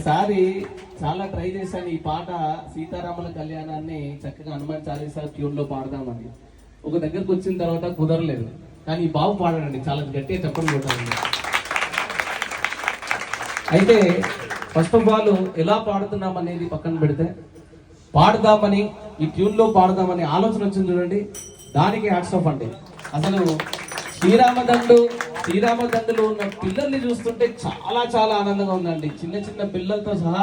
ఒకసారి చాలా ట్రై చేశాను ఈ పాట సీతారాముల కళ్యాణాన్ని చక్కగా హనుమాన్ చాలీసా ట్యూన్ లో పాడదామని. ఒక దగ్గరకు వచ్చిన తర్వాత కుదరలేదు. కానీ ఈ బాబు పాడాడండి, చాలా గట్టిగా చెప్పండి కొట్టాలండి. అయితే ఫస్ట్ ఆఫ్ ఆల్ ఎలా పాడుతున్నాం అనేది పక్కన పెడితే, పాడదామని ఈ ట్యూన్ లో పాడదామని ఆలోచన వచ్చింది చూడండి, దానికి హ్యాట్స్ ఆఫ్ అండి. అసలు శ్రీరామదండులో ఉన్న పిల్లల్ని చూస్తుంటే చాలా చాలా ఆనందంగా ఉందండి. చిన్న చిన్న పిల్లలతో సహా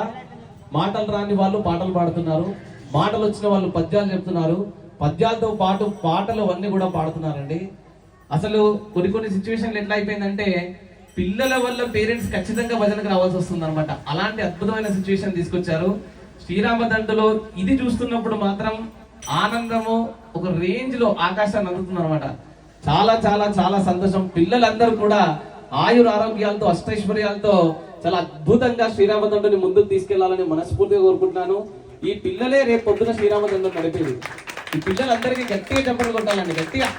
మాటలు రాని వాళ్ళు పాటలు పాడుతున్నారు, మాటలు వచ్చిన వాళ్ళు పద్యాలు చెప్తున్నారు, పద్యాలతో పాటు పాటలు అన్నీ కూడా పాడుతున్నారండి. అసలు కొన్ని సిచ్యువేషన్లు ఎట్లా అయిపోయిందంటే, పిల్లల వల్ల పేరెంట్స్ ఖచ్చితంగా భజనకు రావాల్సి వస్తుంది అనమాట. అలాంటి అద్భుతమైన సిచ్యువేషన్ తీసుకొచ్చారు శ్రీరామదండులో. ఇది చూస్తున్నప్పుడు మాత్రం ఆనందము ఒక రేంజ్ లో ఆకాశాన్ని అందుతుంది అనమాట. చాలా చాలా చాలా సంతోషం. పిల్లలందరూ కూడా ఆయుర ఆరోగ్యాలతో అష్టైశ్వర్యాలతో చాలా అద్భుతంగా శ్రీరామదండుని ముందుకు తీసుకెళ్లాలని మనస్ఫూర్తిగా కోరుకుంటున్నాను. ఈ పిల్లలే రేపు పొద్దున శ్రీరామదండు నడిపేది. ఈ పిల్లలందరికీ గట్టిగా చెప్పలు కొట్టాలండి, గట్టిగా.